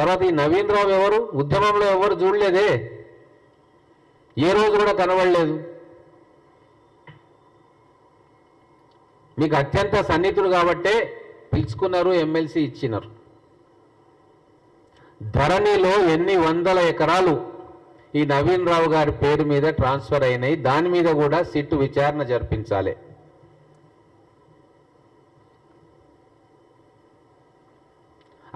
తర్వాత ఈ నవీన్ రావు ఎవరు? ఉద్యమంలో ఎవరు చూడలేదే, ఏ రోజు కూడా కనబడలేదు. మీకు అత్యంత సన్నిహితుడు కాబట్టే పిలుచుకున్నారు, ఎమ్మెల్సీ ఇచ్చినారు. ధరణిలో ఎన్ని వందల ఎకరాలు ఈ నవీన్ రావు గారి పేరు మీద ట్రాన్స్ఫర్ అయినాయి, దాని మీద కూడా సిట్టు విచారణ జరిపించాలి.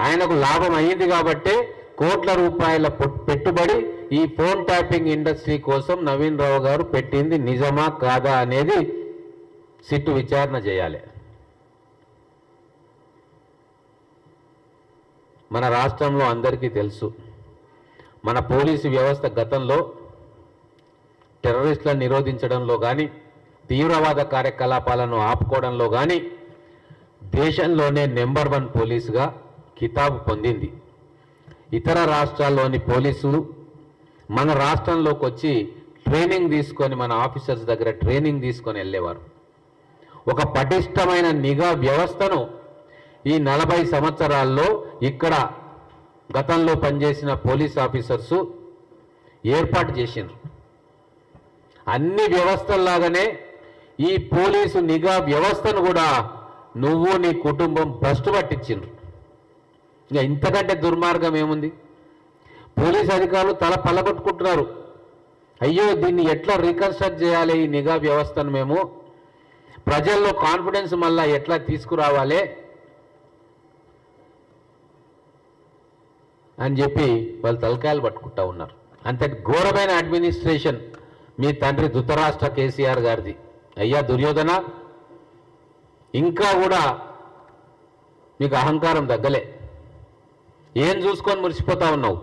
ఆయనకు లాభం అయ్యింది కాబట్టే కోట్ల రూపాయల పెట్టుబడి ఈ ఫోన్ ట్యాపింగ్ ఇండస్ట్రీ కోసం నవీన్ రావు గారు పెట్టింది నిజమా కాదా అనేది సిట్టు విచారణ చేయాలి. మన రాష్ట్రంలో అందరికీ తెలుసు, మన పోలీసు వ్యవస్థ గతంలో టెర్రరిస్టులను నిరోధించడంలో కానీ, తీవ్రవాద కార్యకలాపాలను ఆపుకోవడంలో కానీ దేశంలోనే నెంబర్ 1 పోలీసుగా కితాబు పొందింది. ఇతర రాష్ట్రాల్లోని పోలీసులు మన రాష్ట్రంలోకి వచ్చి ట్రైనింగ్ తీసుకొని, మన ఆఫీసర్స్ దగ్గర ట్రైనింగ్ తీసుకొని వెళ్ళేవారు. ఒక పటిష్టమైన నిఘా వ్యవస్థను ఈ 40 సంవత్సరాల్లో ఇక్కడ గతంలో పనిచేసిన పోలీస్ ఆఫీసర్సు ఏర్పాటు చేసిండ్రు. అన్ని వ్యవస్థల్లాగానే ఈ పోలీసు నిఘా వ్యవస్థను కూడా నువ్వు నీ కుటుంబం భ్రష్టు పట్టించిండ్రు. ఇంకా ఇంతకంటే దుర్మార్గం ఏముంది? పోలీస్ అధికారులు తల పల్లగొట్టుకుంటున్నారు. అయ్యో, దీన్ని ఎట్లా రీకన్స్ట్రక్ట్ చేయాలి ఈ నిఘా వ్యవస్థను, మేము ప్రజల్లో కాన్ఫిడెన్స్ మళ్ళా ఎట్లా తీసుకురావాలి అని చెప్పి వాళ్ళు తలకాయలు పట్టుకుంటా ఉన్నారు. అంతటి ఘోరమైన అడ్మినిస్ట్రేషన్ మీ తండ్రి ధృతరాష్ట్ర కేసీఆర్ గారిది. అయ్యా దుర్యోధన, ఇంకా కూడా మీకు అహంకారం తగ్గలే. ఏం చూసుకొని మురిసిపోతా ఉన్నావు?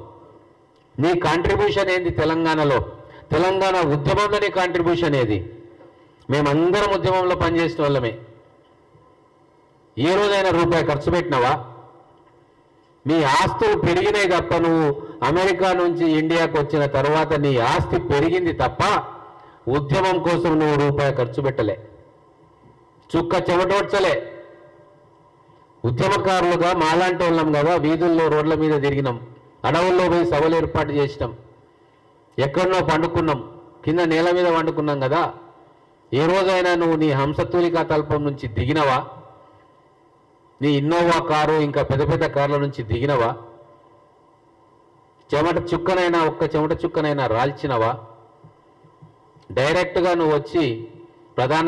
నీ కాంట్రిబ్యూషన్ ఏంది తెలంగాణలో? తెలంగాణ ఉద్యమంలో నీ కాంట్రిబ్యూషన్ ఏది? మేమందరం ఉద్యమంలో పనిచేసిన వాళ్ళమే. ఏ రోజైనా రూపాయి ఖర్చు పెట్టినావా? నీ ఆస్తులు పెరిగినాయి తప్ప, నువ్వు అమెరికా నుంచి ఇండియాకు వచ్చిన తర్వాత నీ ఆస్తి పెరిగింది తప్ప ఉద్యమం కోసం నువ్వు రూపాయి ఖర్చు పెట్టలే, చుక్క చెమటోడ్చలే. ఉద్యమకారులుగా మాలాంటి వాళ్ళం కదా, వీధుల్లో రోడ్ల మీద తిరిగినాం, అడవుల్లో పోయి సభలు ఏర్పాటు చేసినాం, ఎక్కడనో పండుకున్నాం, కింద నేల మీద వండుకున్నాం కదా. ఏ రోజైనా నువ్వు నీ హంసతూలికా తల్పం నుంచి దిగినవా? నీ ఇన్నోవా కారు ఇంకా పెద్ద పెద్ద కార్ల నుంచి దిగినవా? చెమట చుక్కనైనా, ఒక్క చెమట చుక్కనైనా రాల్చినవా? డైరెక్ట్గా నువ్వు వచ్చి ప్రధాన